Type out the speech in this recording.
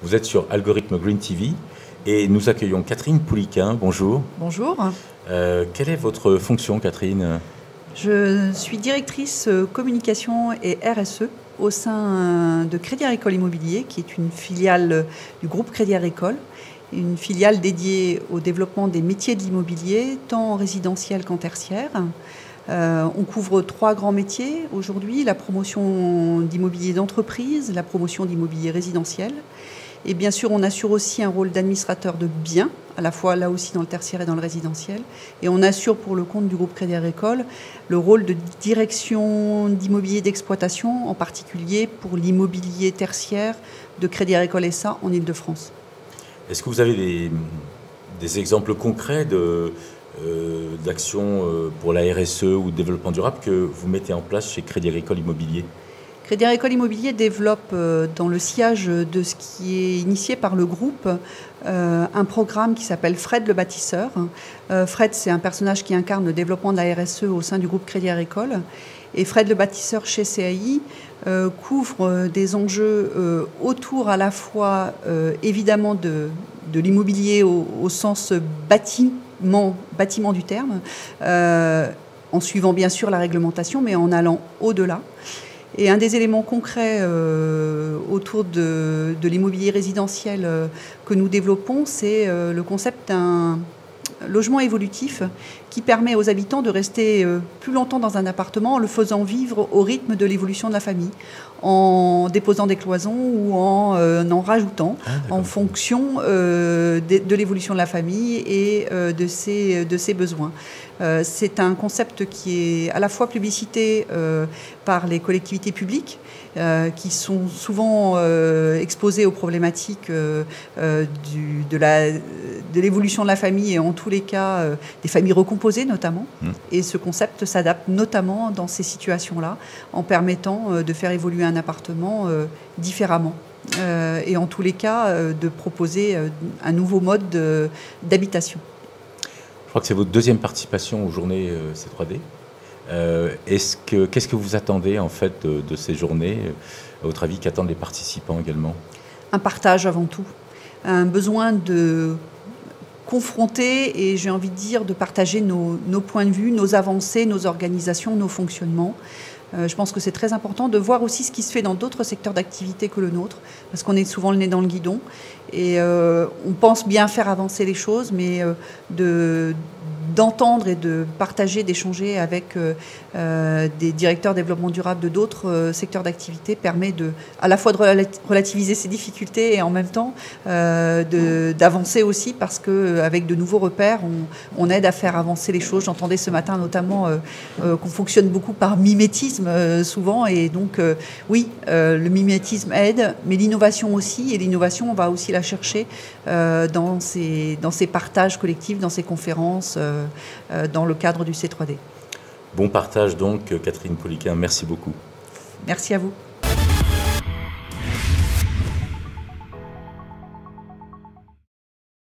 Vous êtes sur Algorithme Green TV et nous accueillons Catherine Pouliquin. Bonjour. Bonjour. Quelle est votre fonction, Catherine? Je suis directrice communication et RSE au sein de Crédit Agricole Immobilier, qui est une filiale du groupe Crédit Agricole, une filiale dédiée au développement des métiers de l'immobilier, tant résidentiel qu'en tertiaire. On couvre 3 grands métiers aujourd'hui: la promotion d'immobilier d'entreprise, la promotion d'immobilier résidentiel. Et bien sûr, on assure aussi un rôle d'administrateur de biens, à la fois là aussi dans le tertiaire et dans le résidentiel. Et on assure pour le compte du groupe Crédit Agricole le rôle de direction d'immobilier d'exploitation, en particulier pour l'immobilier tertiaire de Crédit Agricole SA en Île-de-France. Est-ce que vous avez des exemples concrets d'actions pour la RSE ou le développement durable que vous mettez en place chez Crédit Agricole Immobilier? Crédit Agricole Immobilier développe, dans le sillage de ce qui est initié par le groupe, un programme qui s'appelle Fred le bâtisseur. Fred, c'est un personnage qui incarne le développement de la RSE au sein du groupe Crédit Agricole. Et Fred le bâtisseur chez CAI couvre des enjeux autour à la fois évidemment de l'immobilier au sens bâtiment du terme, en suivant bien sûr la réglementation, mais en allant au-delà. Et un des éléments concrets autour de l'immobilier résidentiel que nous développons, c'est le concept d'un logement évolutif qui permet aux habitants de rester plus longtemps dans un appartement en le faisant vivre au rythme de l'évolution de la famille, en déposant des cloisons ou en rajoutant en fonction de l'évolution de la famille et de ses besoins. C'est un concept qui est à la fois plébiscité par les collectivités publiques, qui sont souvent exposées aux problématiques de l'évolution de la famille et en tous les cas des familles recomposées notamment. Et ce concept s'adapte notamment dans ces situations-là en permettant de faire évoluer un appartement différemment. Et en tous les cas de proposer un nouveau mode d'habitation. Je crois que c'est votre deuxième participation aux journées C3D. Qu'est-ce que vous attendez en fait de ces journées? À votre avis, qu'attendent les participants également? Un partage avant tout, un besoin de confronter et j'ai envie de dire de partager nos points de vue, nos avancées, nos organisations, nos fonctionnements. Je pense que c'est très important de voir aussi ce qui se fait dans d'autres secteurs d'activité que le nôtre, parce qu'on est souvent le nez dans le guidon et on pense bien faire avancer les choses, mais d'entendre et de partager, d'échanger avec des directeurs développement durable de d'autres secteurs d'activité permet à la fois de relativiser ces difficultés et en même temps d'avancer aussi, parce qu'avec de nouveaux repères, on aide à faire avancer les choses. J'entendais ce matin notamment qu'on fonctionne beaucoup par mimétisme souvent, et donc oui, le mimétisme aide, mais l'innovation aussi, et l'innovation on va aussi la chercher dans ces partages collectifs, dans ces conférences, dans le cadre du C3D. Bon partage donc, Catherine Pouliquin, merci beaucoup. Merci à vous.